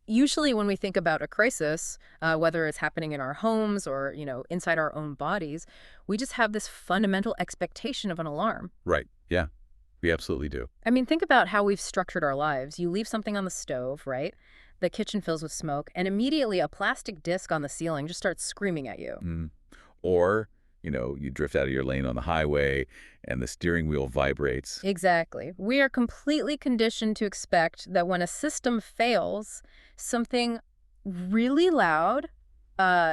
Usually when we think about a crisis, whether it's happening in our homes or, inside our own bodies, we just have this fundamental expectation of an alarm. Right. Yeah, we absolutely do. I mean, think about how we've structured our lives. You leave something on the stove, right? The kitchen fills with smoke, and immediately a plastic disc on the ceiling just starts screaming at you. Mm. Or, you drift out of your lane on the highway and the steering wheel vibrates. Exactly. We are completely conditioned to expect that when a system fails, something really loud,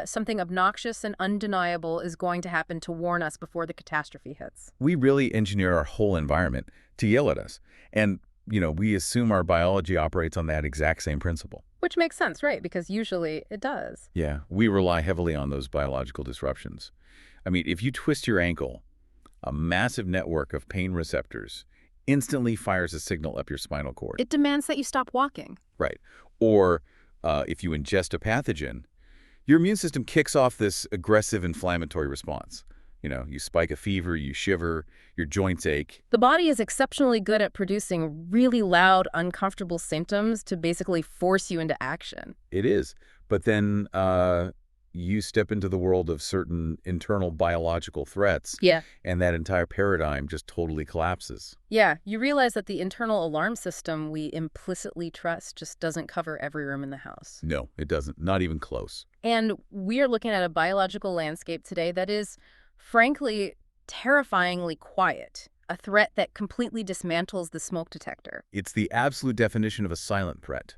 something obnoxious and undeniable is going to happen to warn us before the catastrophe hits. We really engineer our whole environment to yell at us. And, we assume our biology operates on that exact same principle. Which makes sense, right? Because usually it does. Yeah, we rely heavily on those biological disruptions. I mean, if you twist your ankle, a massive network of pain receptors instantly fires a signal up your spinal cord. It demands that you stop walking. Right. Or if you ingest a pathogen, your immune system kicks off this aggressive inflammatory response. You spike a fever, you shiver, your joints ache. The body is exceptionally good at producing really loud, uncomfortable symptoms to basically force you into action. It is. But then you step into the world of certain internal biological threats, Yeah. and that entire paradigm just totally collapses. Yeah, you realize that the internal alarm system we implicitly trust just doesn't cover every room in the house. No, it doesn't. Not even close. And we are looking at a biological landscape today that is, frankly, terrifyingly quiet. A threat that completely dismantles the smoke detector. It's the absolute definition of a silent threat.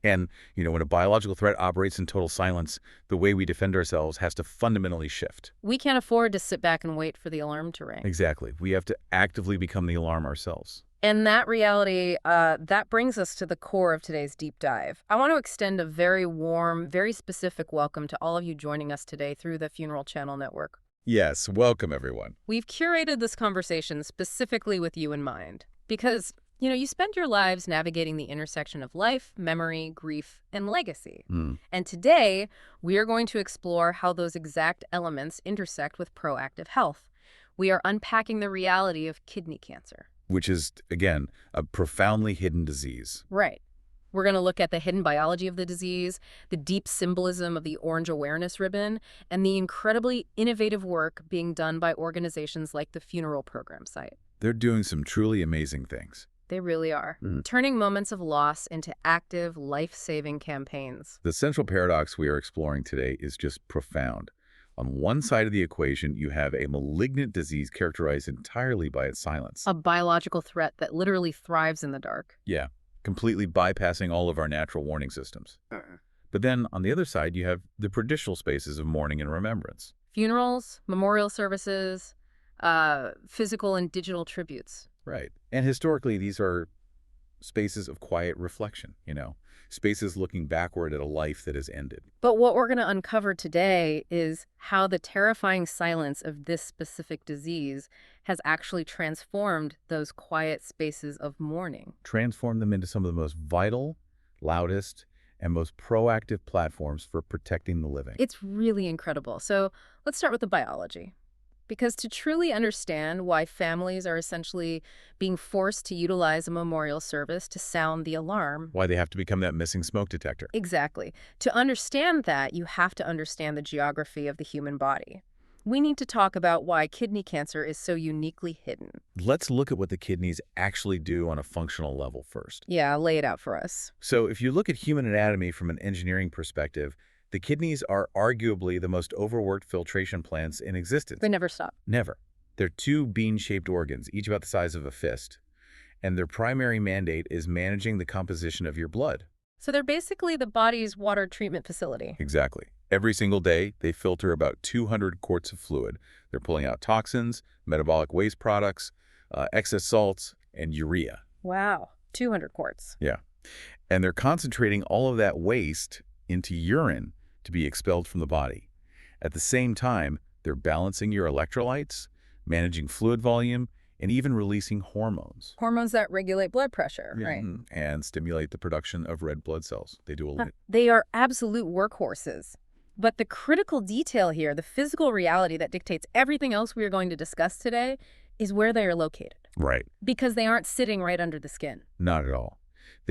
And, when a biological threat operates in total silence, the way we defend ourselves has to fundamentally shift. We can't afford to sit back and wait for the alarm to ring. Exactly. We have to actively become the alarm ourselves. And that reality, that brings us to the core of today's deep dive. I want to extend a very warm, very specific welcome to all of you joining us today through the Funeral Channel Network. Yes, welcome everyone. We've curated this conversation specifically with you in mind because, you spend your lives navigating the intersection of life, memory, grief, and legacy. And today, we are going to explore how those exact elements intersect with proactive health. We are unpacking the reality of kidney cancer. Which is, again, a profoundly hidden disease. Right. We're going to look at the hidden biology of the disease, the deep symbolism of the Orange Awareness Ribbon, and the incredibly innovative work being done by organizations like the Funeral Program Site. They're doing some truly amazing things. They really are. Turning moments of loss into active, life-saving campaigns. The central paradox we are exploring today is just profound. On one side of the equation, you have a malignant disease characterized entirely by its silence. A biological threat that literally thrives in the dark. Yeah, completely bypassing all of our natural warning systems. But then, on the other side, you have the traditional spaces of mourning and remembrance. Funerals, memorial services, physical and digital tributes. Right. And historically, these are spaces of quiet reflection, spaces looking backward at a life that has ended. But what we're going to uncover today is how the terrifying silence of this specific disease has actually transformed those quiet spaces of mourning. Transform them into some of the most vital, loudest, and most proactive platforms for protecting the living. It's really incredible. So let's start with the biology. Because to truly understand why families are essentially being forced to utilize a memorial service to sound the alarm. Why they have to become that missing smoke detector. Exactly. To understand that, you have to understand the geography of the human body. We need to talk about why kidney cancer is so uniquely hidden. Let's look at what the kidneys actually do on a functional level first. Yeah, lay it out for us. So if you look at human anatomy from an engineering perspective, the kidneys are arguably the most overworked filtration plants in existence. They never stop. Never. They're two bean-shaped organs, each about the size of a fist. And their primary mandate is managing the composition of your blood. So they're basically the body's water treatment facility. Exactly. Every single day, they filter about 200 quarts of fluid. They're pulling out toxins, metabolic waste products, excess salts, and urea. Wow. 200 quarts. Yeah. And they're concentrating all of that waste into urine to be expelled from the body. At the same time, they're balancing your electrolytes, managing fluid volume, and even releasing hormones. Hormones that regulate blood pressure, Yeah, right? and stimulate the production of red blood cells. They do a lot. They are absolute workhorses. But the critical detail here, the physical reality that dictates everything else we are going to discuss today, is where they are located. Right. Because they aren't sitting right under the skin. Not at all.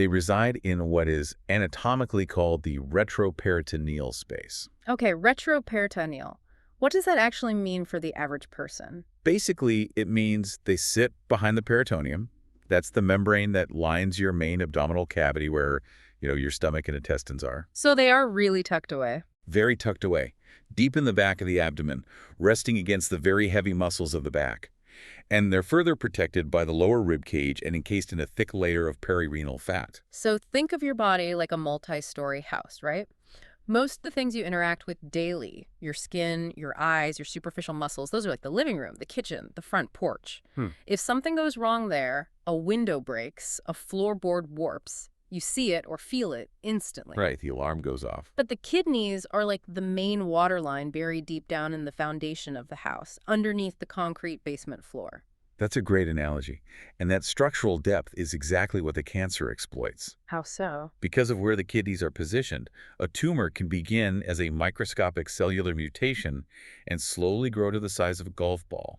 They reside in what is anatomically called the retroperitoneal space. Okay, retroperitoneal. What does that actually mean for the average person? Basically, it means they sit behind the peritoneum. That's the membrane that lines your main abdominal cavity where, your stomach and intestines are. So they are really tucked away. Very tucked away, deep in the back of the abdomen, resting against the very heavy muscles of the back. And they're further protected by the lower rib cage and encased in a thick layer of perirenal fat. So think of your body like a multi-story house, right? Most of the things you interact with daily, your skin, your eyes, your superficial muscles, those are like the living room, the kitchen, the front porch. If something goes wrong there, a window breaks, a floorboard warps, you see it or feel it instantly. Right, the alarm goes off. But the kidneys are like the main water line buried deep down in the foundation of the house, underneath the concrete basement floor. That's a great analogy. And that structural depth is exactly what the cancer exploits. How so? Because of where the kidneys are positioned, a tumor can begin as a microscopic cellular mutation and slowly grow to the size of a golf ball,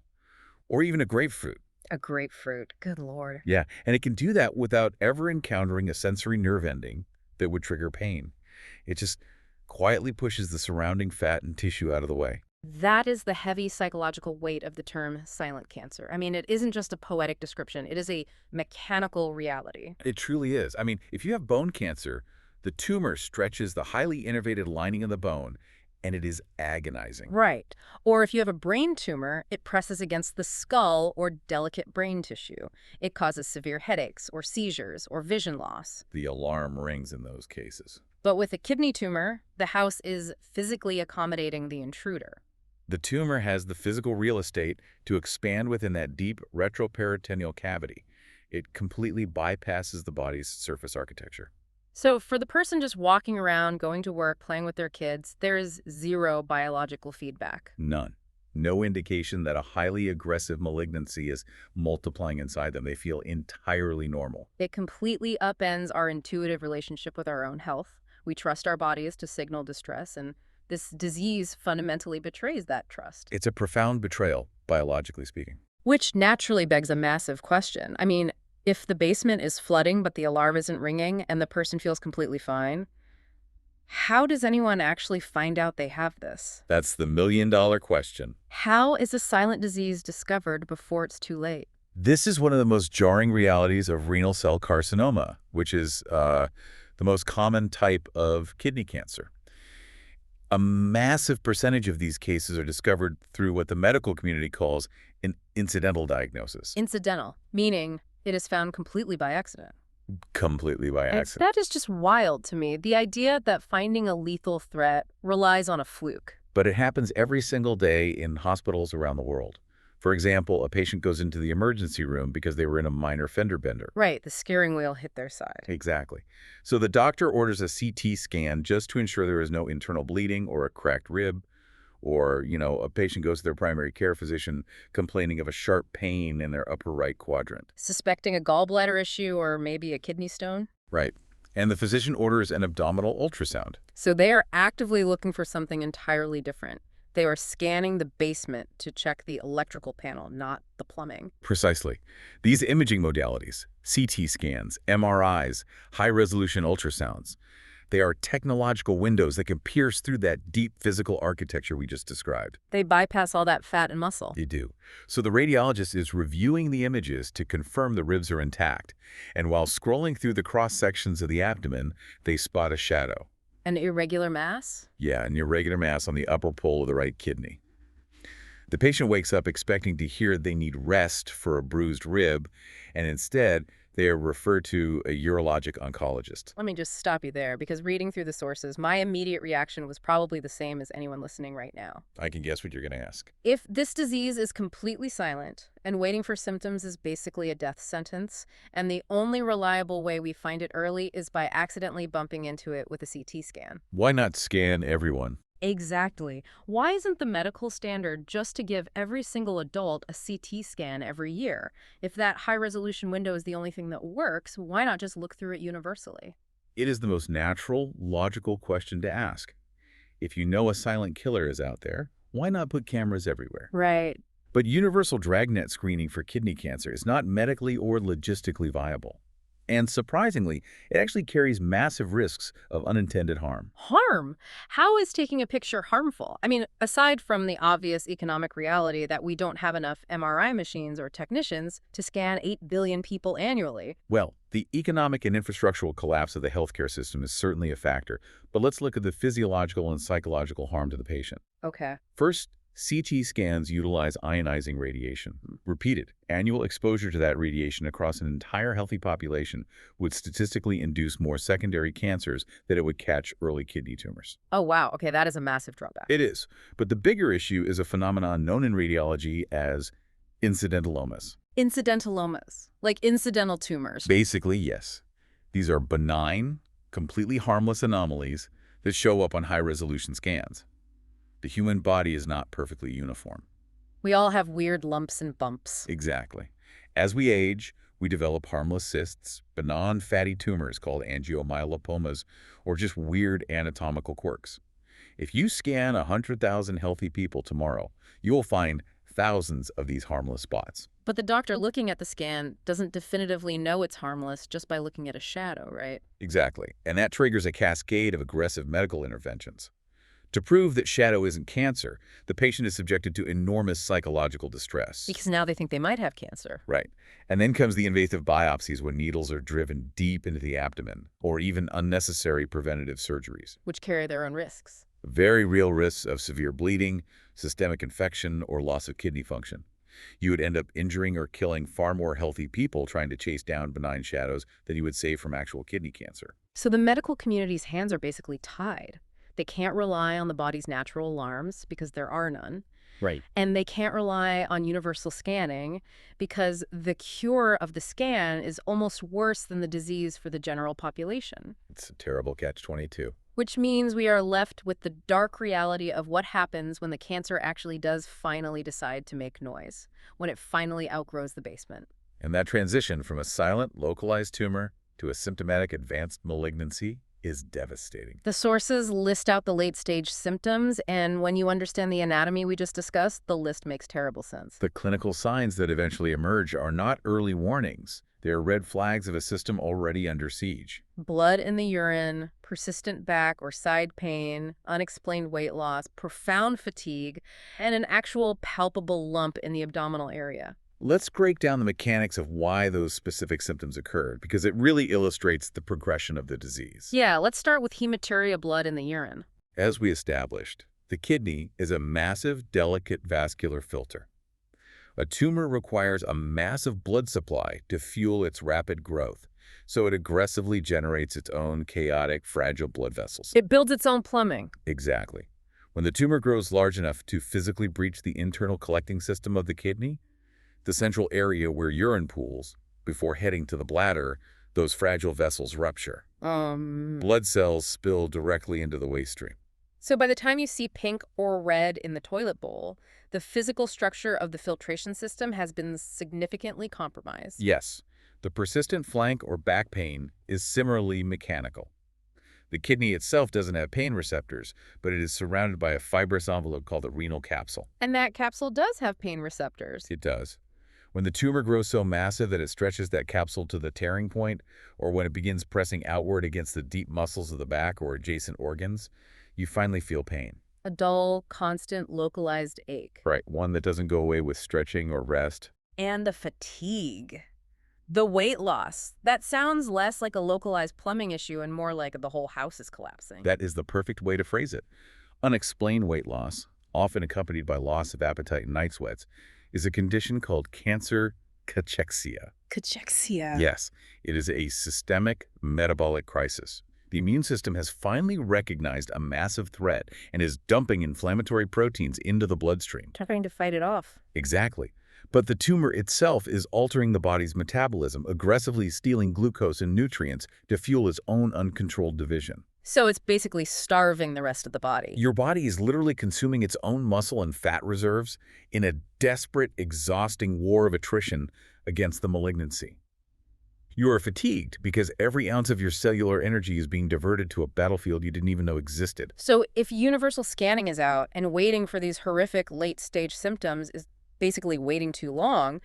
or even a grapefruit. A grapefruit. Good Lord. Yeah, and it can do that without ever encountering a sensory nerve ending that would trigger pain. It just quietly pushes the surrounding fat and tissue out of the way. That is the heavy psychological weight of the term silent cancer. I mean, it isn't just a poetic description. It is a mechanical reality. It truly is. I mean, if you have bone cancer, the tumor stretches the highly innervated lining of the bone, and it is agonizing. Right. Or if you have a brain tumor, it presses against the skull or delicate brain tissue. It causes severe headaches or seizures or vision loss. The alarm rings in those cases. But with a kidney tumor, the house is physically accommodating the intruder. The tumor has the physical real estate to expand within that deep retroperitoneal cavity. It completely bypasses the body's surface architecture. So for the person just walking around, going to work, playing with their kids, there is zero biological feedback. None. No indication that a highly aggressive malignancy is multiplying inside them. They feel entirely normal. It completely upends our intuitive relationship with our own health. We trust our bodies to signal distress, and this disease fundamentally betrays that trust. It's a profound betrayal, biologically speaking. Which naturally begs a massive question. I mean, if the basement is flooding but the alarm isn't ringing and the person feels completely fine, how does anyone actually find out they have this? That's the million-dollar question. How is a silent disease discovered before it's too late? This is one of the most jarring realities of renal cell carcinoma, which is the most common type of kidney cancer. A massive percentage of these cases are discovered through what the medical community calls an incidental diagnosis. Incidental, meaning it is found completely by accident. Completely by accident. That is just wild to me. The idea that finding a lethal threat relies on a fluke. But it happens every single day in hospitals around the world. For example, a patient goes into the emergency room because they were in a minor fender bender. Right, the steering wheel hit their side. Exactly. So the doctor orders a CT scan just to ensure there is no internal bleeding or a cracked rib. Or, a patient goes to their primary care physician complaining of a sharp pain in their upper right quadrant. Suspecting a gallbladder issue or maybe a kidney stone? Right. And the physician orders an abdominal ultrasound. So they are actively looking for something entirely different. They are scanning the basement to check the electrical panel, not the plumbing. Precisely. These imaging modalities, CT scans, MRIs, high-resolution ultrasounds, they are technological windows that can pierce through that deep physical architecture we just described. They bypass all that fat and muscle. They do. So the radiologist is reviewing the images to confirm the ribs are intact. And while scrolling through the cross-sections of the abdomen, they spot a shadow. An irregular mass? Yeah, an irregular mass on the upper pole of the right kidney. The patient wakes up expecting to hear they need rest for a bruised rib, and instead, they are referred to a urologic oncologist. Let me just stop you there, because reading through the sources, my immediate reaction was probably the same as anyone listening right now. I can guess what you're going to ask. If this disease is completely silent, and waiting for symptoms is basically a death sentence, and the only reliable way we find it early is by accidentally bumping into it with a CT scan. Why not scan everyone? Exactly. Why isn't the medical standard just to give every single adult a CT scan every year? If that high-resolution window is the only thing that works, why not just look through it universally? It is the most natural, logical question to ask. If you know a silent killer is out there, why not put cameras everywhere? Right. But universal dragnet screening for kidney cancer is not medically or logistically viable. And surprisingly, it actually carries massive risks of unintended harm. Harm? How is taking a picture harmful? I mean, aside from the obvious economic reality that we don't have enough MRI machines or technicians to scan 8 billion people annually. Well, the economic and infrastructural collapse of the healthcare system is certainly a factor, but let's look at the physiological and psychological harm to the patient. Okay. First, CT scans utilize ionizing radiation. Repeated annual exposure to that radiation across an entire healthy population would statistically induce more secondary cancers than it would catch early kidney tumors. Oh, wow. Okay, that is a massive drawback. It is. But the bigger issue is a phenomenon known in radiology as incidentalomas. Incidentalomas, like incidental tumors. Basically, yes. These are benign, completely harmless anomalies that show up on high-resolution scans. The human body is not perfectly uniform. We all have weird lumps and bumps. Exactly. As we age, we develop harmless cysts, benign fatty tumors called angiomyolipomas, or just weird anatomical quirks. If you scan 100,000 healthy people tomorrow, you will find thousands of these harmless spots. But the doctor looking at the scan doesn't definitively know it's harmless just by looking at a shadow, right? Exactly. And that triggers a cascade of aggressive medical interventions. To prove that shadow isn't cancer, the patient is subjected to enormous psychological distress. Because now they think they might have cancer. Right. And then comes the invasive biopsies when needles are driven deep into the abdomen, or even unnecessary preventative surgeries. Which carry their own risks. Very real risks of severe bleeding, systemic infection, or loss of kidney function. You would end up injuring or killing far more healthy people trying to chase down benign shadows than you would save from actual kidney cancer. So the medical community's hands are basically tied. They can't rely on the body's natural alarms because there are none. Right. And they can't rely on universal scanning because the cure of the scan is almost worse than the disease for the general population. It's a terrible catch-22. Which means we are left with the dark reality of what happens when the cancer actually does finally decide to make noise, when it finally outgrows the basement. And that transition from a silent, localized tumor to a symptomatic advanced malignancy is devastating. The sources list out the late-stage symptoms, and when you understand the anatomy we just discussed, the list makes terrible sense. The clinical signs that eventually emerge are not early warnings. They're red flags of a system already under siege. Blood in the urine, persistent back or side pain, unexplained weight loss, profound fatigue, and an actual palpable lump in the abdominal area. Let's break down the mechanics of why those specific symptoms occurred, because it really illustrates the progression of the disease. Yeah, let's start with hematuria, blood in the urine. As we established, the kidney is a massive, delicate vascular filter. A tumor requires a massive blood supply to fuel its rapid growth, so it aggressively generates its own chaotic, fragile blood vessels. It builds its own plumbing. Exactly. When the tumor grows large enough to physically breach the internal collecting system of the kidney, the central area where urine pools, before heading to the bladder, those fragile vessels rupture. Blood cells spill directly into the waste stream. So by the time you see pink or red in the toilet bowl, the physical structure of the filtration system has been significantly compromised. Yes, the persistent flank or back pain is similarly mechanical. The kidney itself doesn't have pain receptors, but it is surrounded by a fibrous envelope called the renal capsule. And that capsule does have pain receptors. It does. When the tumor grows so massive that it stretches that capsule to the tearing point, or when it begins pressing outward against the deep muscles of the back or adjacent organs, you finally feel pain. A dull, constant, localized ache. Right, one that doesn't go away with stretching or rest. And the fatigue. The weight loss. That sounds less like a localized plumbing issue and more like the whole house is collapsing. That is the perfect way to phrase it. Unexplained weight loss, often accompanied by loss of appetite and night sweats, is a condition called cancer cachexia. Cachexia. Yes, it is a systemic metabolic crisis. The immune system has finally recognized a massive threat and is dumping inflammatory proteins into the bloodstream. Trying to fight it off. Exactly. But the tumor itself is altering the body's metabolism, aggressively stealing glucose and nutrients to fuel its own uncontrolled division. So it's basically starving the rest of the body. Your body is literally consuming its own muscle and fat reserves in a desperate, exhausting war of attrition against the malignancy. You are fatigued because every ounce of your cellular energy is being diverted to a battlefield you didn't even know existed. So if universal scanning is out and waiting for these horrific late-stage symptoms is basically waiting too long,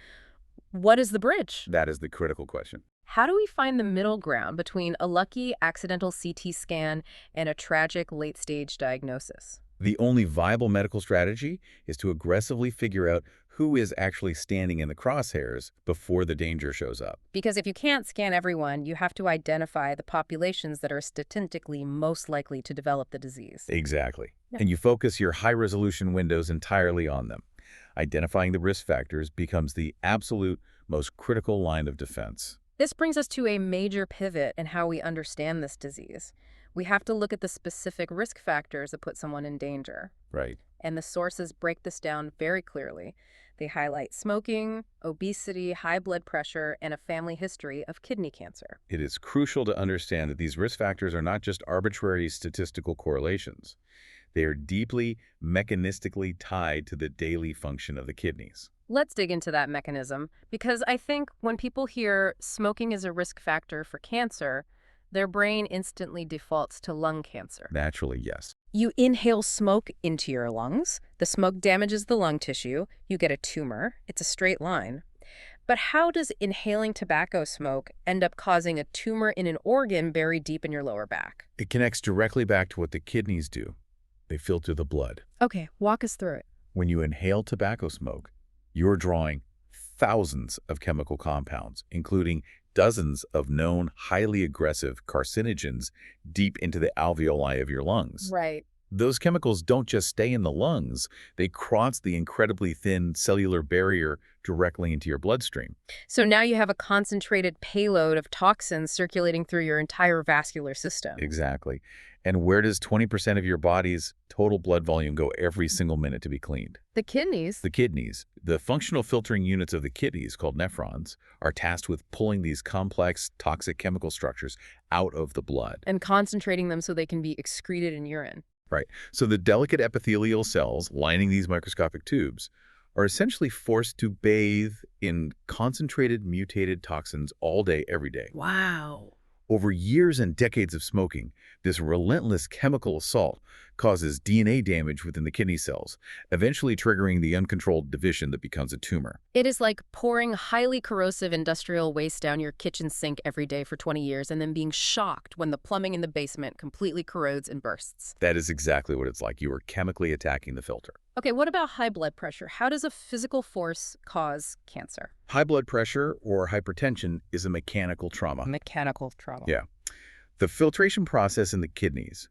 what is the bridge? That is the critical question. How do we find the middle ground between a lucky accidental CT scan and a tragic late-stage diagnosis? The only viable medical strategy is to aggressively figure out who is actually standing in the crosshairs before the danger shows up. Because if you can't scan everyone, you have to identify the populations that are statistically most likely to develop the disease. Exactly. Yeah. And you focus your high-resolution windows entirely on them. Identifying the risk factors becomes the absolute most critical line of defense. This brings us to a major pivot in how we understand this disease. We have to look at the specific risk factors that put someone in danger. Right. And the sources break this down very clearly. They highlight smoking, obesity, high blood pressure, and a family history of kidney cancer. It is crucial to understand that these risk factors are not just arbitrary statistical correlations. They are deeply mechanistically tied to the daily function of the kidneys. Let's dig into that mechanism, because I think when people hear smoking is a risk factor for cancer, their brain instantly defaults to lung cancer. Naturally, yes. You inhale smoke into your lungs. The smoke damages the lung tissue. You get a tumor. It's a straight line. But how does inhaling tobacco smoke end up causing a tumor in an organ buried deep in your lower back? It connects directly back to what the kidneys do. They filter the blood. Okay, walk us through it. When you inhale tobacco smoke, you're drawing thousands of chemical compounds, including dozens of known highly aggressive carcinogens deep into the alveoli of your lungs. Right. Those chemicals don't just stay in the lungs, they cross the incredibly thin cellular barrier directly into your bloodstream. So now you have a concentrated payload of toxins circulating through your entire vascular system. Exactly. And where does 20% of your body's total blood volume go every single minute to be cleaned? The kidneys. The kidneys. The functional filtering units of the kidneys, called nephrons, are tasked with pulling these complex, toxic chemical structures out of the blood. And concentrating them so they can be excreted in urine. Right. So the delicate epithelial cells lining these microscopic tubes are essentially forced to bathe in concentrated mutated toxins all day, every day. Wow. Over years and decades of smoking, this relentless chemical assault causes DNA damage within the kidney cells, eventually triggering the uncontrolled division that becomes a tumor. It is like pouring highly corrosive industrial waste down your kitchen sink every day for 20 years and then being shocked when the plumbing in the basement completely corrodes and bursts. That is exactly what it's like. You are chemically attacking the filter. Okay, what about high blood pressure? How does a physical force cause cancer? High blood pressure or hypertension is a mechanical trauma. Mechanical trauma. Yeah. The filtration process in the kidneys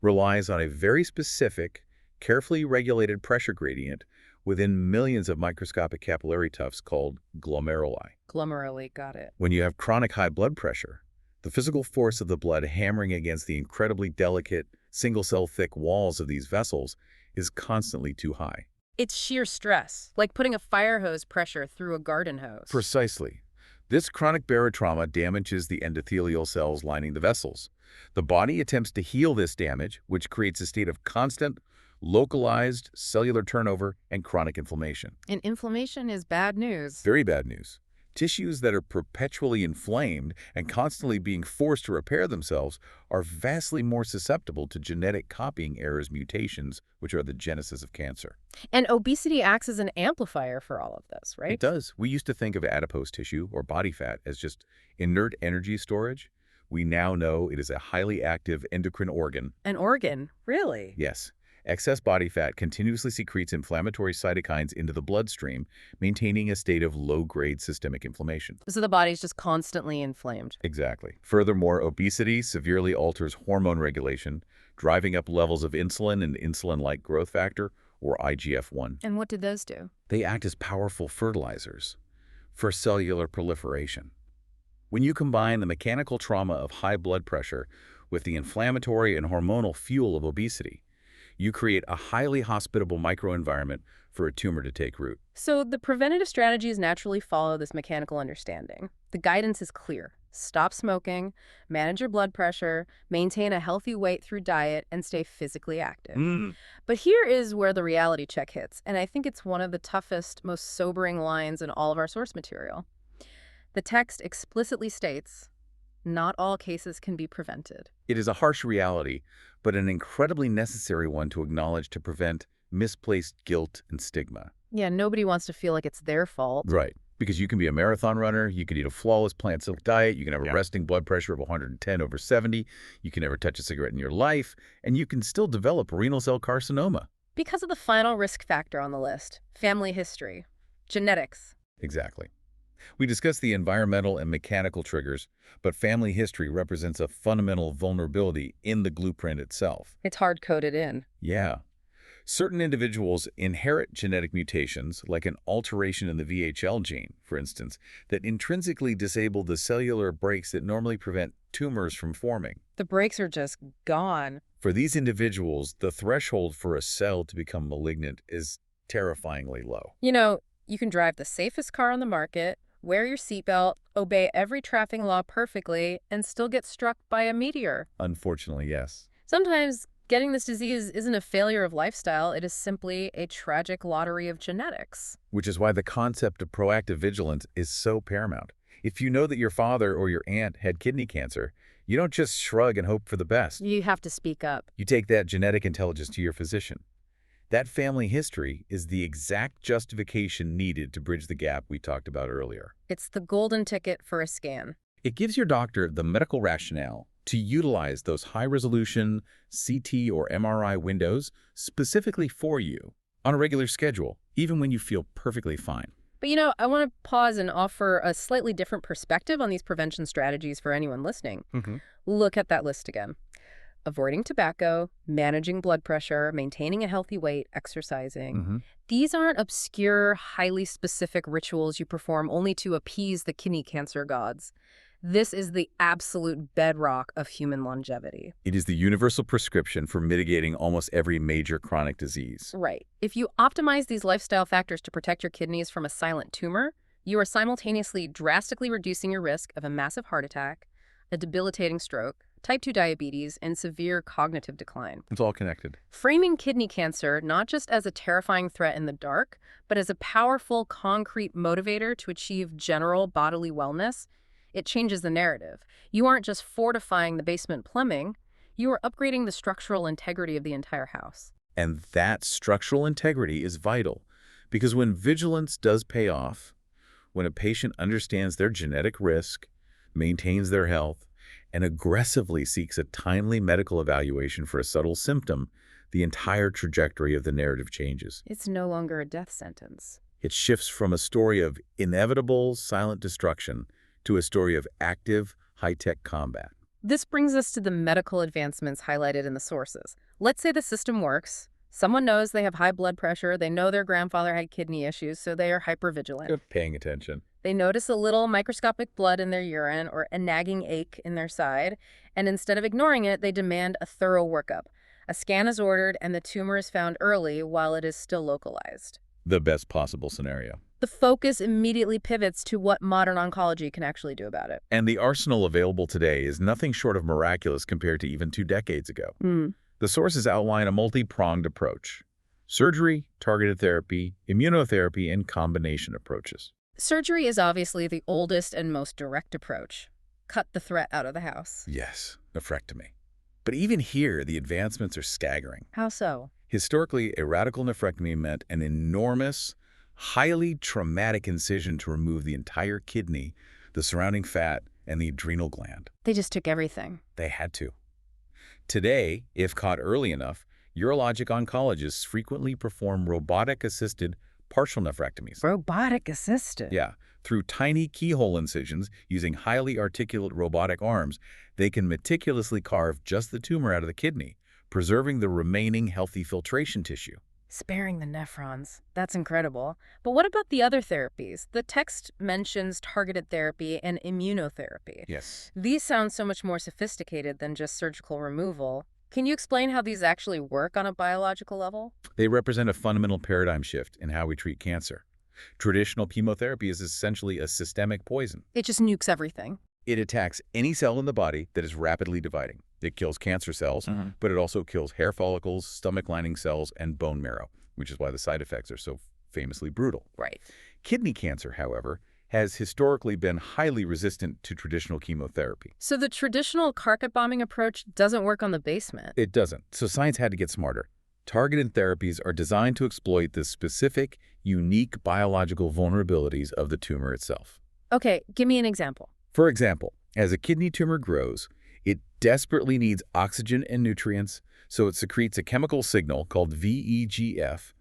relies on a very specific, carefully regulated pressure gradient within millions of microscopic capillary tufts called glomeruli. Glomeruli, got it. When you have chronic high blood pressure, the physical force of the blood hammering against the incredibly delicate, single-cell thick walls of these vessels is constantly too high. It's sheer stress, like putting a fire hose pressure through a garden hose. Precisely. This chronic barotrauma damages the endothelial cells lining the vessels. The body attempts to heal this damage, which creates a state of constant, localized cellular turnover and chronic inflammation. And inflammation is bad news. Very bad news. Tissues that are perpetually inflamed and constantly being forced to repair themselves are vastly more susceptible to genetic copying errors mutations, which are the genesis of cancer. And obesity acts as an amplifier for all of this, right? It does. We used to think of adipose tissue or body fat as just inert energy storage. We now know it is a highly active endocrine organ. An organ? Really? Yes. Excess body fat continuously secretes inflammatory cytokines into the bloodstream, maintaining a state of low-grade systemic inflammation. So the body's just constantly inflamed. Exactly. Furthermore, obesity severely alters hormone regulation, driving up levels of insulin and insulin-like growth factor, or IGF-1. And what did those do? They act as powerful fertilizers for cellular proliferation. When you combine the mechanical trauma of high blood pressure with the inflammatory and hormonal fuel of obesity, you create a highly hospitable microenvironment for a tumor to take root. So the preventative strategies naturally follow this mechanical understanding. The guidance is clear. Stop smoking, manage your blood pressure, maintain a healthy weight through diet, and stay physically active. But here is where the reality check hits, and I think it's one of the toughest, most sobering lines in all of our source material. The text explicitly states, not all cases can be prevented. It is a harsh reality, but an incredibly necessary one to acknowledge to prevent misplaced guilt and stigma. Yeah, nobody wants to feel like it's their fault. Right. Because you can be a marathon runner, you can eat a flawless plant-silk diet, you can have a Yeah. resting blood pressure of 110/70, you can never touch a cigarette in your life, and you can still develop renal cell carcinoma. Because of the final risk factor on the list, family history, genetics. Exactly. We discussed the environmental and mechanical triggers, but family history represents a fundamental vulnerability in the blueprint itself. It's hard-coded in. Yeah. Certain individuals inherit genetic mutations, like an alteration in the VHL gene, for instance, that intrinsically disable the cellular brakes that normally prevent tumors from forming. The brakes are just gone. For these individuals, the threshold for a cell to become malignant is terrifyingly low. You know, you can drive the safest car on the market, wear your seatbelt, obey every traffic law perfectly, and still get struck by a meteor. Unfortunately, yes. Sometimes getting this disease isn't a failure of lifestyle, it is simply a tragic lottery of genetics. Which is why the concept of proactive vigilance is so paramount. If you know that your father or your aunt had kidney cancer, you don't just shrug and hope for the best. You have to speak up. You take that genetic intelligence to your physician. That family history is the exact justification needed to bridge the gap we talked about earlier. It's the golden ticket for a scan. It gives your doctor the medical rationale to utilize those high-resolution CT or MRI windows specifically for you on a regular schedule, even when you feel perfectly fine. But you know, I want to pause and offer a slightly different perspective on these prevention strategies for anyone listening. Look at that list again. Avoiding tobacco, managing blood pressure, maintaining a healthy weight, exercising. These aren't obscure, highly specific rituals you perform only to appease the kidney cancer gods. This is the absolute bedrock of human longevity. It is the universal prescription for mitigating almost every major chronic disease. Right. If you optimize these lifestyle factors to protect your kidneys from a silent tumor, you are simultaneously drastically reducing your risk of a massive heart attack, a debilitating stroke, type 2 diabetes, and severe cognitive decline. It's all connected. Framing kidney cancer not just as a terrifying threat in the dark, but as a powerful, concrete motivator to achieve general bodily wellness, it changes the narrative. You aren't just fortifying the basement plumbing, you are upgrading the structural integrity of the entire house. And that structural integrity is vital, because when vigilance does pay off, when a patient understands their genetic risk, maintains their health, and aggressively seeks a timely medical evaluation for a subtle symptom, the entire trajectory of the narrative changes. It's no longer a death sentence. It shifts from a story of inevitable, silent destruction to a story of active, high-tech combat. This brings us to the medical advancements highlighted in the sources. Let's say the system works. Someone knows they have high blood pressure, they know their grandfather had kidney issues, so they are hypervigilant. Good. Paying attention. They notice a little microscopic blood in their urine or a nagging ache in their side, and instead of ignoring it, they demand a thorough workup. A scan is ordered, and the tumor is found early while it is still localized. The best possible scenario. The focus immediately pivots to what modern oncology can actually do about it. And the arsenal available today is nothing short of miraculous compared to even 2 decades ago. The sources outline a multi-pronged approach: surgery, targeted therapy, immunotherapy, and combination approaches. Surgery is obviously the oldest and most direct approach. Cut the threat out of the house. Yes, nephrectomy. But even here, the advancements are staggering. How so? Historically, a radical nephrectomy meant an enormous, highly traumatic incision to remove the entire kidney, the surrounding fat, and the adrenal gland. They just took everything. They had to. Today, if caught early enough, urologic oncologists frequently perform robotic-assisted partial nephrectomies. Robotic assisted? Yeah. Through tiny keyhole incisions using highly articulate robotic arms, they can meticulously carve just the tumor out of the kidney, preserving the remaining healthy filtration tissue. Sparing the nephrons. That's incredible. But what about the other therapies? The text mentions targeted therapy and immunotherapy. Yes. These sound so much more sophisticated than just surgical removal. Can you explain how these actually work on a biological level? They represent a fundamental paradigm shift in how we treat cancer. Traditional chemotherapy is essentially a systemic poison. It just nukes everything. It attacks any cell in the body that is rapidly dividing. It kills cancer cells, but it also kills hair follicles, stomach lining cells, and bone marrow, which is why the side effects are so famously brutal. Right. Kidney cancer, however, has historically been highly resistant to traditional chemotherapy. So the traditional carpet bombing approach doesn't work on the basement. It doesn't, so science had to get smarter. Targeted therapies are designed to exploit the specific, unique biological vulnerabilities of the tumor itself. Okay, give me an example. For example, as a kidney tumor grows, it desperately needs oxygen and nutrients, so it secretes a chemical signal called VEGF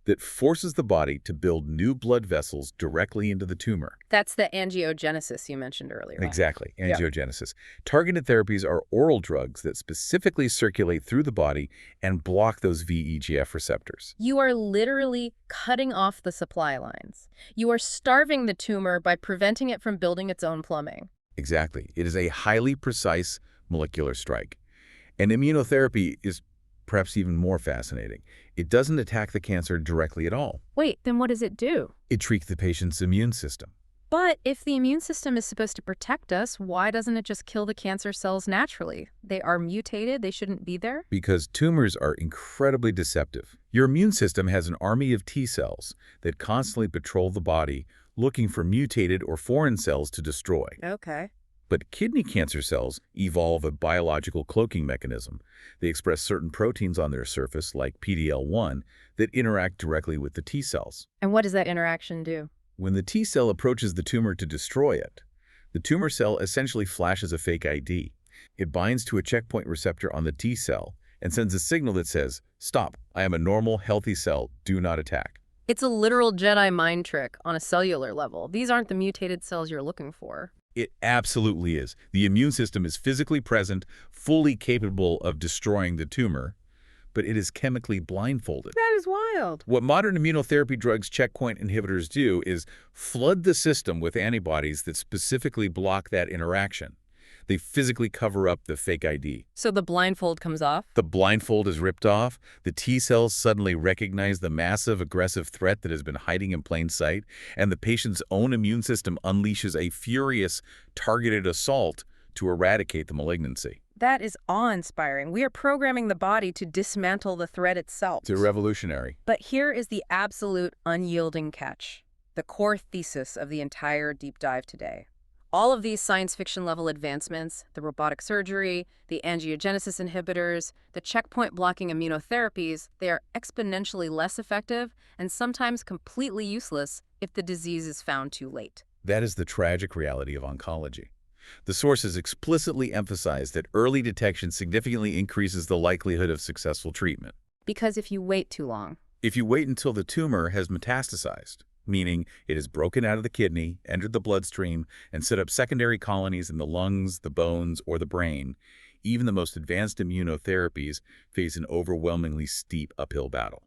that forces the body to build new blood vessels directly into the tumor. That's the angiogenesis you mentioned earlier. Exactly, Yeah. angiogenesis. Targeted therapies are oral drugs that specifically circulate through the body and block those VEGF receptors. You are literally cutting off the supply lines. You are starving the tumor by preventing it from building its own plumbing. Exactly. It is a highly precise molecular strike. And immunotherapy is perhaps even more fascinating. It doesn't attack the cancer directly at all. Wait, then what does it do? It treats the patient's immune system. But if the immune system is supposed to protect us, why doesn't it just kill the cancer cells naturally? They are mutated, they shouldn't be there? Because tumors are incredibly deceptive. Your immune system has an army of T cells that constantly patrol the body, looking for mutated or foreign cells to destroy. Okay. But kidney cancer cells evolve a biological cloaking mechanism. They express certain proteins on their surface, like PD-L1, that interact directly with the T cells. And what does that interaction do? When the T cell approaches the tumor to destroy it, the tumor cell essentially flashes a fake ID. It binds to a checkpoint receptor on the T cell and sends a signal that says, "Stop, I am a normal, healthy cell, do not attack." It's a literal Jedi mind trick on a cellular level. These aren't the mutated cells you're looking for. It absolutely is. The immune system is physically present, fully capable of destroying the tumor, but it is chemically blindfolded. That is wild. What modern immunotherapy drugs, checkpoint inhibitors, do is flood the system with antibodies that specifically block that interaction. They physically cover up the fake ID. So the blindfold comes off? The blindfold is ripped off. The T cells suddenly recognize the massive aggressive threat that has been hiding in plain sight, and the patient's own immune system unleashes a furious, targeted assault to eradicate the malignancy. That is awe-inspiring. We are programming the body to dismantle the threat itself. It's revolutionary. But here is the absolute unyielding catch, the core thesis of the entire deep dive today. All of these science fiction level advancements, the robotic surgery, the angiogenesis inhibitors, the checkpoint blocking immunotherapies, they are exponentially less effective and sometimes completely useless if the disease is found too late. That is the tragic reality of oncology. The sources explicitly emphasize that early detection significantly increases the likelihood of successful treatment. Because if you wait too long, If you wait until the tumor has metastasized, meaning it has broken out of the kidney, entered the bloodstream, and set up secondary colonies in the lungs, the bones, or the brain, even the most advanced immunotherapies face an overwhelmingly steep uphill battle.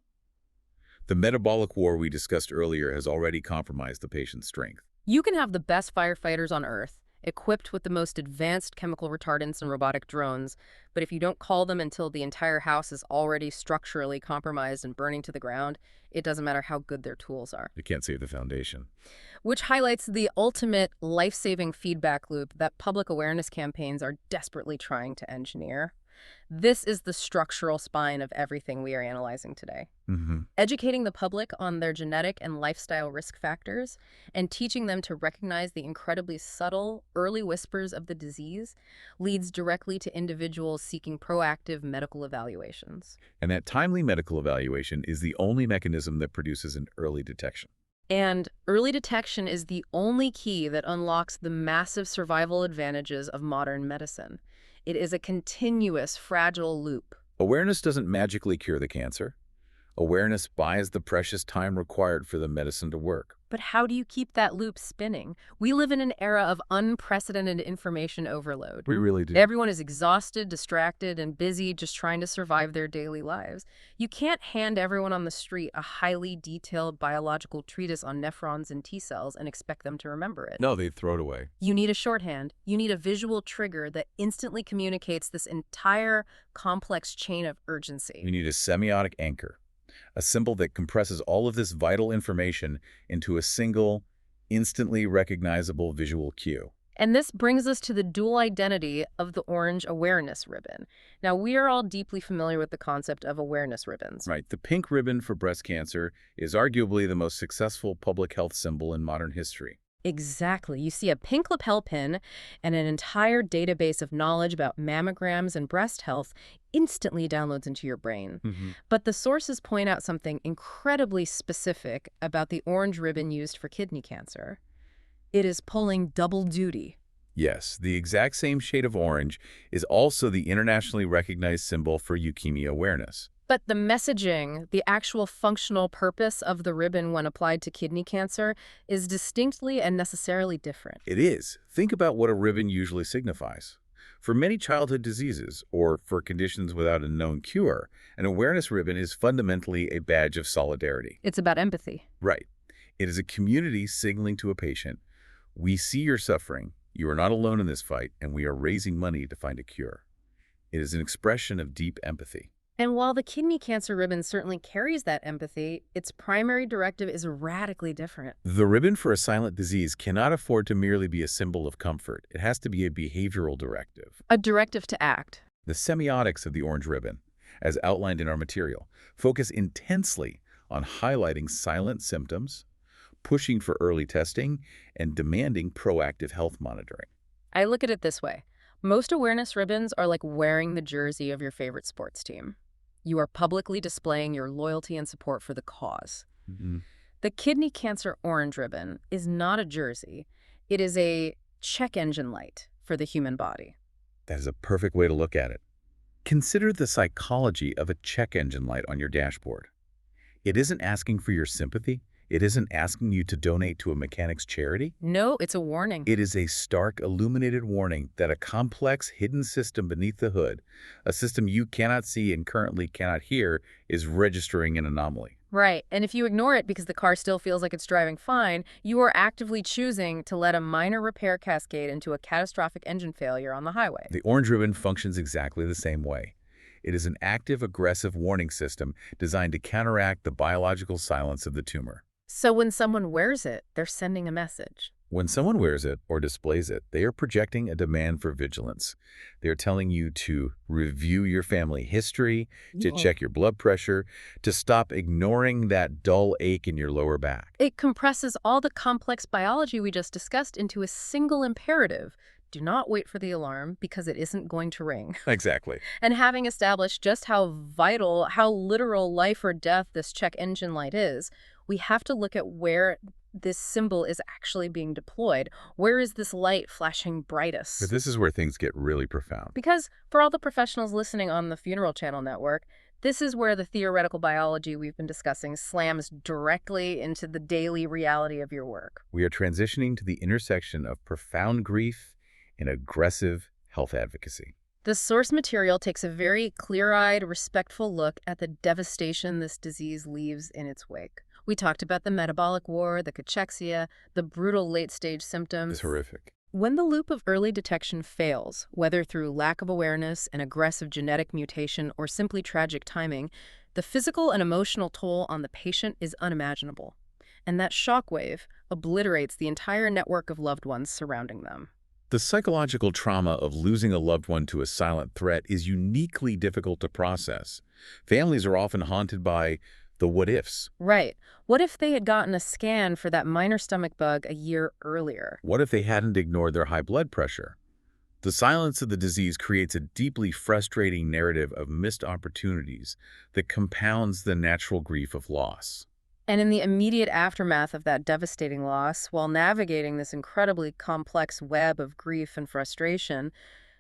The metabolic war we discussed earlier has already compromised the patient's strength. you can have the best firefighters on Earth, equipped with the most advanced chemical retardants and robotic drones, but if you don't call them until the entire house is already structurally compromised and burning to the ground, it doesn't matter how good their tools are. You can't save the foundation. Which highlights the ultimate life-saving feedback loop that public awareness campaigns are desperately trying to engineer. This is the structural spine of everything we are analyzing today. Educating the public on their genetic and lifestyle risk factors and teaching them to recognize the incredibly subtle, early whispers of the disease leads directly to individuals seeking proactive medical evaluations. And that timely medical evaluation is the only mechanism that produces an early detection. And early detection is the only key that unlocks the massive survival advantages of modern medicine. It is a continuous, fragile loop. Awareness doesn't magically cure the cancer. Awareness buys the precious time required for the medicine to work. But how do you keep that loop spinning? We live in an era of unprecedented information overload. We really do. Everyone is exhausted, distracted, and busy just trying to survive their daily lives. You can't hand everyone on the street a highly detailed biological treatise on nephrons and T cells and expect them to remember it. No, they'd throw it away. You need a shorthand. You need a visual trigger that instantly communicates this entire complex chain of urgency. You need a semiotic anchor, a symbol that compresses all of this vital information into a single, instantly recognizable visual cue. And this brings us to the dual identity of the orange awareness ribbon. Now, we are all deeply familiar with the concept of awareness ribbons. Right. The pink ribbon for breast cancer is arguably the most successful public health symbol in modern history. Exactly. You see a pink lapel pin and an entire database of knowledge about mammograms and breast health instantly downloads into your brain. Hmm. But the sources point out something incredibly specific about the orange ribbon used for kidney cancer. It is pulling double duty. Yes, the exact same shade of orange is also the internationally recognized symbol for leukemia awareness. But the messaging, the actual functional purpose of the ribbon when applied to kidney cancer, is distinctly and necessarily different. It is. Think about what a ribbon usually signifies. For many childhood diseases, or for conditions without a known cure, an awareness ribbon is fundamentally a badge of solidarity. It's about empathy. Right. It is a community signaling to a patient, we see your suffering, you are not alone in this fight, and we are raising money to find a cure. It is an expression of deep empathy. And while the kidney cancer ribbon certainly carries that empathy, its primary directive is radically different. The ribbon for a silent disease cannot afford to merely be a symbol of comfort. It has to be a behavioral directive. A directive to act. The semiotics of the orange ribbon, as outlined in our material, focus intensely on highlighting silent symptoms, pushing for early testing, and demanding proactive health monitoring. I look at it this way. Most awareness ribbons are like wearing the jersey of your favorite sports team. You are publicly displaying your loyalty and support for the cause. Mhm. The kidney cancer orange ribbon is not a jersey. It is a check engine light for the human body. That is a perfect way to look at it. Consider the psychology of a check engine light on your dashboard. It isn't asking for your sympathy. It isn't asking you to donate to a mechanic's charity. No, it's a warning. It is a stark, illuminated warning that a complex, hidden system beneath the hood, a system you cannot see and currently cannot hear, is registering an anomaly. Right, and if you ignore it because the car still feels like it's driving fine, you are actively choosing to let a minor repair cascade into a catastrophic engine failure on the highway. The orange ribbon functions exactly the same way. It is an active, aggressive warning system designed to counteract the biological silence of the tumor. So when someone wears it, they're sending a message. When someone wears it or displays it, they are projecting a demand for vigilance. They are telling you to review your family history, to check your blood pressure, to stop ignoring that dull ache in your lower back. It compresses all the complex biology we just discussed into a single imperative. Do not wait for the alarm because it isn't going to ring. Exactly. And having established just how vital, how literal life or death this check engine light is, we have to look at where this symbol is actually being deployed. Where is this light flashing brightest? But this is where things get really profound. Because for all the professionals listening on the Funeral Channel network, this is where the theoretical biology we've been discussing slams directly into the daily reality of your work. We are transitioning to the intersection of profound grief and aggressive health advocacy. The source material takes a very clear-eyed, respectful look at the devastation this disease leaves in its wake. We talked about the metabolic war, the cachexia, the brutal late-stage symptoms. It's horrific. When the loop of early detection fails, whether through lack of awareness, an aggressive genetic mutation, or simply tragic timing, the physical and emotional toll on the patient is unimaginable. And that shockwave obliterates the entire network of loved ones surrounding them. The psychological trauma of losing a loved one to a silent threat is uniquely difficult to process. Families are often haunted by the what-ifs. Right. What if they had gotten a scan for that minor stomach bug a year earlier? What if they hadn't ignored their high blood pressure? The silence of the disease creates a deeply frustrating narrative of missed opportunities that compounds the natural grief of loss. And in the immediate aftermath of that devastating loss, while navigating this incredibly complex web of grief and frustration,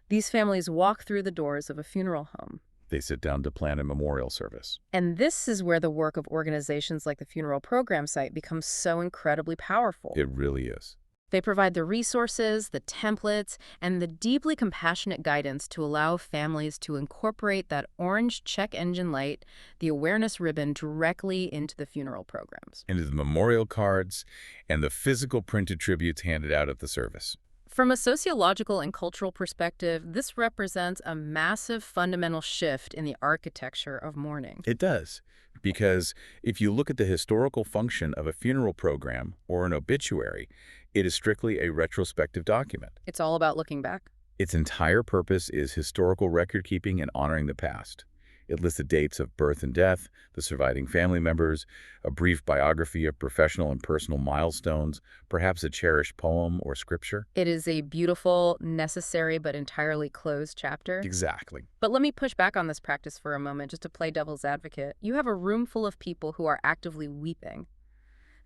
these families walk through the doors of a funeral home. They sit down to plan a memorial service. And this is where the work of organizations like the Funeral Program Site becomes so incredibly powerful. It really is. They provide the resources, the templates, and the deeply compassionate guidance to allow families to incorporate that orange check engine light, the awareness ribbon, directly into the funeral programs. Into the memorial cards and the physical printed tributes handed out at the service. From a sociological and cultural perspective, this represents a massive fundamental shift in the architecture of mourning. It does. Because if you look at the historical function of a funeral program or an obituary, it is strictly a retrospective document. It's all about looking back. Its entire purpose is historical record-keeping and honoring the past. It lists the dates of birth and death, the surviving family members, a brief biography of professional and personal milestones, perhaps a cherished poem or scripture. It is a beautiful, necessary, but entirely closed chapter. Exactly. But let me push back on this practice for a moment, just to play devil's advocate. You have a room full of people who are actively weeping.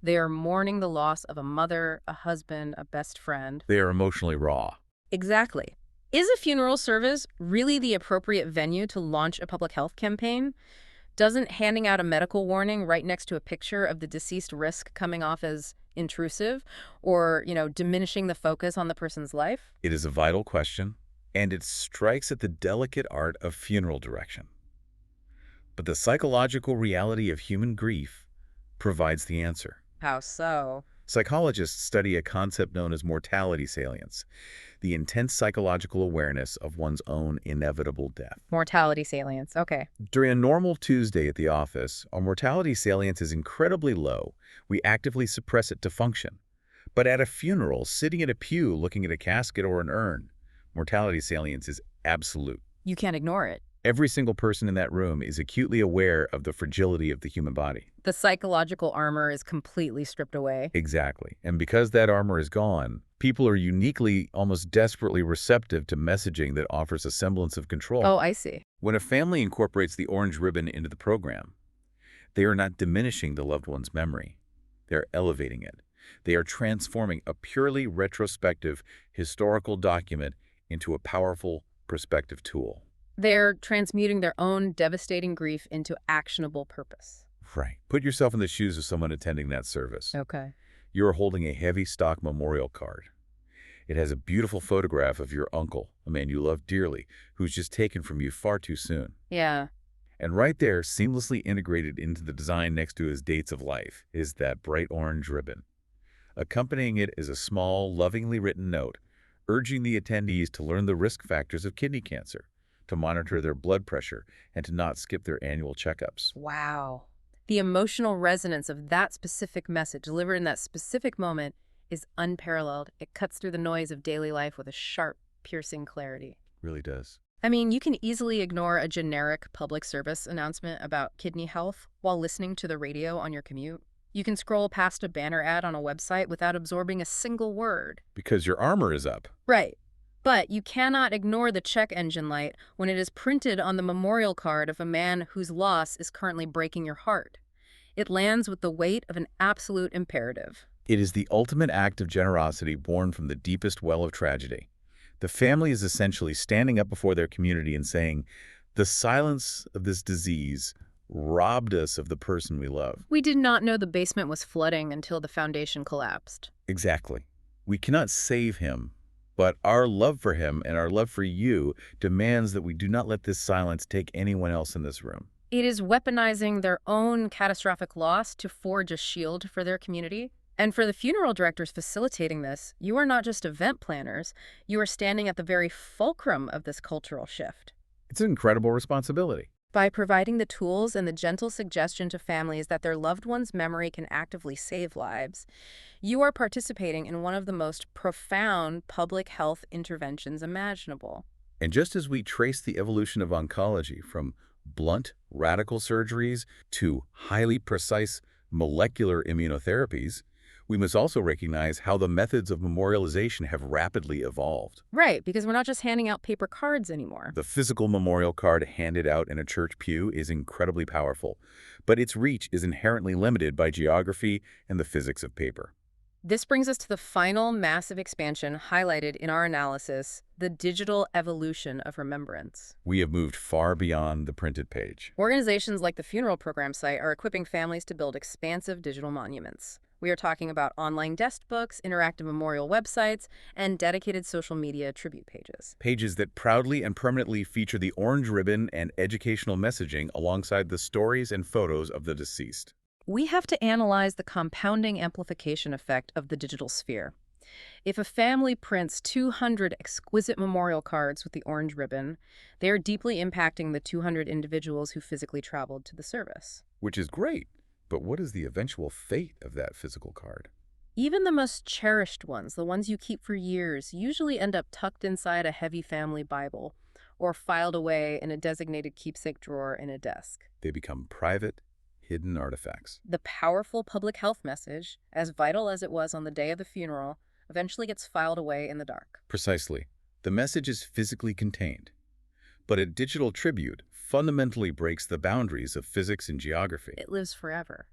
They are mourning the loss of a mother, a husband, a best friend. They are emotionally raw. Exactly. Is a funeral service really the appropriate venue to launch a public health campaign? Doesn't handing out a medical warning right next to a picture of the deceased risk coming off as intrusive or, diminishing the focus on the person's life? It is a vital question, and it strikes at the delicate art of funeral direction. But the psychological reality of human grief provides the answer. How so? Psychologists study a concept known as mortality salience, the intense psychological awareness of one's own inevitable death. Mortality salience. Okay. During a normal Tuesday at the office, our mortality salience is incredibly low. We actively suppress it to function. But at a funeral, sitting in a pew looking at a casket or an urn, mortality salience is absolute. You can't ignore it. Every single person in that room is acutely aware of the fragility of the human body. The psychological armor is completely stripped away. Exactly. And because that armor is gone, people are uniquely, almost desperately receptive to messaging that offers a semblance of control. Oh, I see. When a family incorporates the orange ribbon into the program, they are not diminishing the loved one's memory. They're elevating it. They are transforming a purely retrospective historical document into a powerful prospective tool. They're transmuting their own devastating grief into actionable purpose. Right. Put yourself in the shoes of someone attending that service. Okay. You are holding a heavy stock memorial card. It has a beautiful photograph of your uncle, a man you love dearly, who's just taken from you far too soon. Yeah. And right there, seamlessly integrated into the design next to his dates of life, is that bright orange ribbon. Accompanying it is a small, lovingly written note urging the attendees to learn the risk factors of kidney cancer, to monitor their blood pressure, and to not skip their annual checkups. Wow. The emotional resonance of that specific message delivered in that specific moment is unparalleled. It cuts through the noise of daily life with a sharp, piercing clarity. Really does. I mean, you can easily ignore a generic public service announcement about kidney health while listening to the radio on your commute. You can scroll past a banner ad on a website without absorbing a single word. Because your armor is up. Right. But you cannot ignore the check engine light when it is printed on the memorial card of a man whose loss is currently breaking your heart. It lands with the weight of an absolute imperative. It is the ultimate act of generosity born from the deepest well of tragedy. The family is essentially standing up before their community and saying, the silence of this disease robbed us of the person we love. We did not know the basement was flooding until the foundation collapsed. Exactly. We cannot save him, but our love for him and our love for you demands that we do not let this silence take anyone else in this room. It is weaponizing their own catastrophic loss to forge a shield for their community. And for the funeral directors facilitating this, you are not just event planners, you are standing at the very fulcrum of this cultural shift. It's an incredible responsibility. By providing the tools and the gentle suggestion to families that their loved one's memory can actively save lives, you are participating in one of the most profound public health interventions imaginable. And just as we trace the evolution of oncology from blunt, radical surgeries to highly precise molecular immunotherapies, we must also recognize how the methods of memorialization have rapidly evolved. Right, because we're not just handing out paper cards anymore. The physical memorial card handed out in a church pew is incredibly powerful, but its reach is inherently limited by geography and the physics of paper. This brings us to the final massive expansion highlighted in our analysis, the digital evolution of remembrance. We have moved far beyond the printed page. Organizations like the Funeral Program site are equipping families to build expansive digital monuments. We are talking about online guest books, interactive memorial websites, and dedicated social media tribute pages. Pages that proudly and permanently feature the orange ribbon and educational messaging alongside the stories and photos of the deceased. We have to analyze the compounding amplification effect of the digital sphere. If a family prints 200 exquisite memorial cards with the orange ribbon, they are deeply impacting the 200 individuals who physically traveled to the service. Which is great, but what is the eventual fate of that physical card? Even the most cherished ones, the ones you keep for years, usually end up tucked inside a heavy family Bible or filed away in a designated keepsake drawer in a desk. They become private, hidden artifacts. The powerful public health message, as vital as it was on the day of the funeral, eventually gets filed away in the dark. Precisely. The message is physically contained. But a digital tribute fundamentally breaks the boundaries of physics and geography. It lives forever.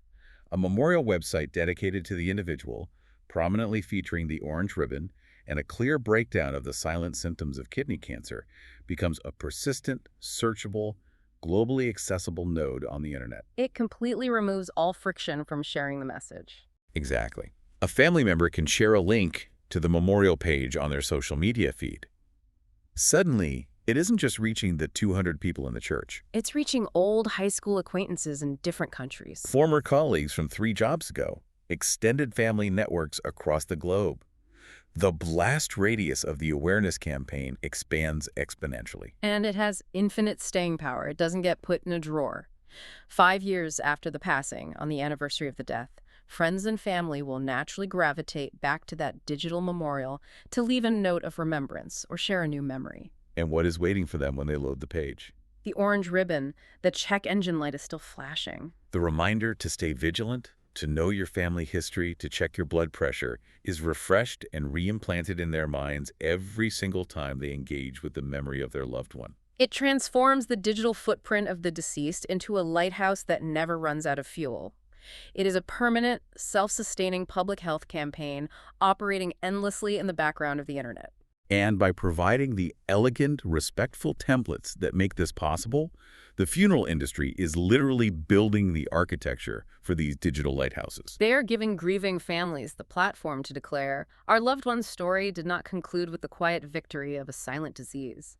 A memorial website dedicated to the individual, prominently featuring the orange ribbon and a clear breakdown of the silent symptoms of kidney cancer, becomes a persistent, searchable, globally accessible node on the internet. It completely removes all friction from sharing the message. Exactly. A family member can share a link to the memorial page on their social media feed. Suddenly, it isn't just reaching the 200 people in the church. It's reaching old high school acquaintances in different countries. Former colleagues from 3 jobs ago, extended family networks across the globe. The blast radius of the awareness campaign expands exponentially. And it has infinite staying power. It doesn't get put in a drawer. 5 years after the passing, on the anniversary of the death, friends and family will naturally gravitate back to that digital memorial to leave a note of remembrance or share a new memory. And what is waiting for them when they load the page? The orange ribbon, the check engine light is still flashing. The reminder to stay vigilant, to know your family history, to check your blood pressure, is refreshed and reimplanted in their minds every single time they engage with the memory of their loved one. It transforms the digital footprint of the deceased into a lighthouse that never runs out of fuel. It is a permanent, self-sustaining public health campaign operating endlessly in the background of the internet. And by providing the elegant, respectful templates that make this possible, the funeral industry is literally building the architecture for these digital lighthouses. They are giving grieving families the platform to declare, our loved one's story did not conclude with the quiet victory of a silent disease.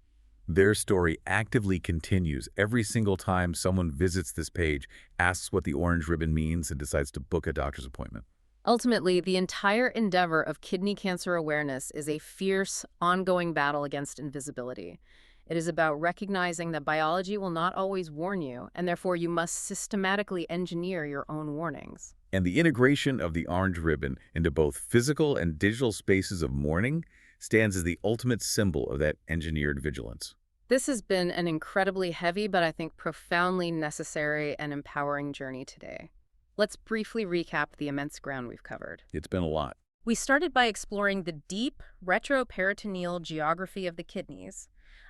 Their story actively continues every single time someone visits this page, asks what the orange ribbon means, and decides to book a doctor's appointment. Ultimately, the entire endeavor of kidney cancer awareness is a fierce, ongoing battle against invisibility. It is about recognizing that biology will not always warn you, and therefore you must systematically engineer your own warnings. And the integration of the orange ribbon into both physical and digital spaces of mourning stands as the ultimate symbol of that engineered vigilance. This has been an incredibly heavy, but I think profoundly necessary and empowering journey today. Let's briefly recap the immense ground we've covered. It's been a lot. We started by exploring the deep retroperitoneal geography of the kidneys,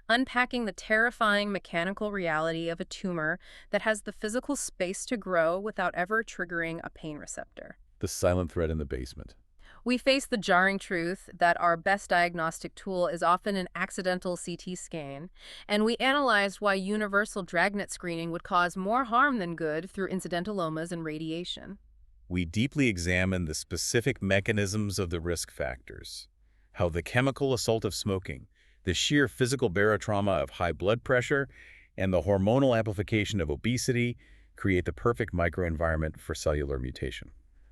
unpacking the terrifying mechanical reality of a tumor that has the physical space to grow without ever triggering a pain receptor. The silent threat in the basement. We face the jarring truth that our best diagnostic tool is often an accidental CT scan, and we analyzed why universal dragnet screening would cause more harm than good through incidentalomas and radiation. We deeply examined the specific mechanisms of the risk factors, how the chemical assault of smoking, the sheer physical barotrauma of high blood pressure, and the hormonal amplification of obesity create the perfect microenvironment for cellular mutation,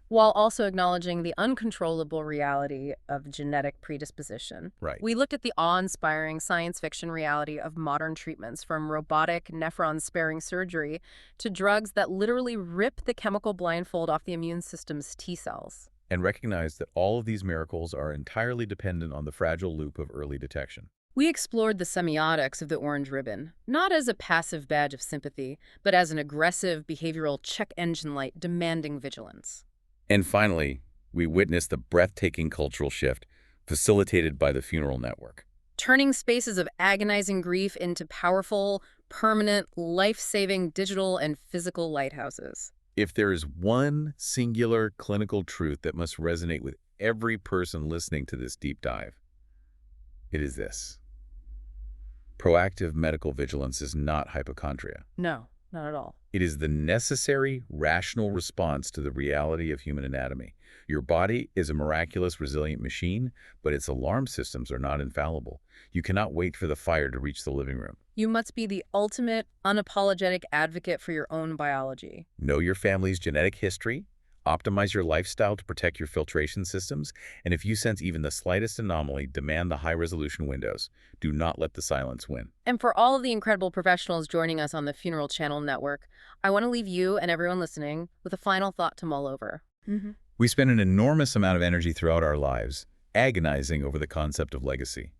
while also acknowledging the uncontrollable reality of genetic predisposition. Right. We looked at the awe-inspiring science fiction reality of modern treatments, from robotic nephron-sparing surgery to drugs that literally rip the chemical blindfold off the immune system's T cells. And recognize that all of these miracles are entirely dependent on the fragile loop of early detection. We explored the semiotics of the orange ribbon, not as a passive badge of sympathy, but as an aggressive behavioral check engine light demanding vigilance. And finally, we witnessed the breathtaking cultural shift facilitated by the funeral network. Turning spaces of agonizing grief into powerful, permanent, life-saving digital and physical lighthouses. If there is one singular clinical truth that must resonate with every person listening to this deep dive, it is this. Proactive medical vigilance is not hypochondria. No, not at all. It is the necessary, rational response to the reality of human anatomy. Your body is a miraculous, resilient machine, but its alarm systems are not infallible. You cannot wait for the fire to reach the living room. You must be the ultimate, unapologetic advocate for your own biology. Know your family's genetic history, optimize your lifestyle to protect your filtration systems, and if you sense even the slightest anomaly, demand the high-resolution windows. Do not let the silence win. And for all of the incredible professionals joining us on the Funeral Channel Network, I want to leave you and everyone listening with a final thought to mull over. We spend an enormous amount of energy throughout our lives agonizing over the concept of legacy.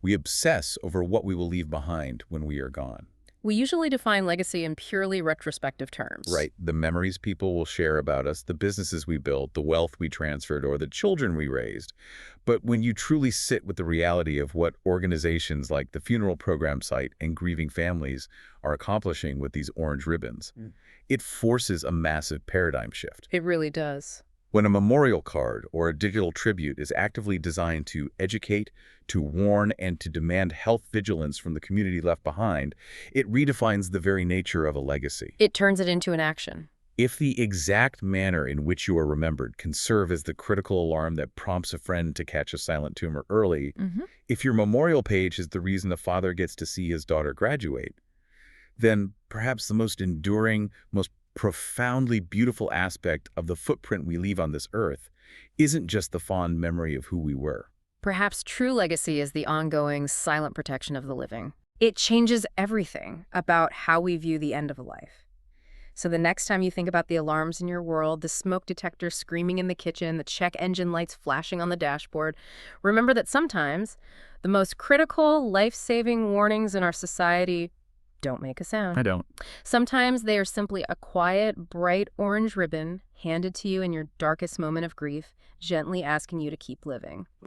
We obsess over what we will leave behind when we are gone. We usually define legacy in purely retrospective terms. Right. The memories people will share about us, the businesses we built, the wealth we transferred, or the children we raised. But when you truly sit with the reality of what organizations like the Funeral Program Site and Grieving Families are accomplishing with these orange ribbons, it forces a massive paradigm shift. It really does. When a memorial card or a digital tribute is actively designed to educate, to warn, and to demand health vigilance from the community left behind, it redefines the very nature of a legacy. It turns it into an action. If the exact manner in which you are remembered can serve as the critical alarm that prompts a friend to catch a silent tumor early, if your memorial page is the reason a father gets to see his daughter graduate, then perhaps the most enduring, most profoundly beautiful aspect of the footprint we leave on this earth isn't just the fond memory of who we were. Perhaps true legacy is the ongoing, silent protection of the living. It changes everything about how we view the end of a life. So the next time you think about the alarms in your world, the smoke detector screaming in the kitchen, the check engine lights flashing on the dashboard, remember that sometimes the most critical, life-saving warnings in our society don't make a sound. I don't. Sometimes they are simply a quiet, bright orange ribbon handed to you in your darkest moment of grief, gently asking you to keep living.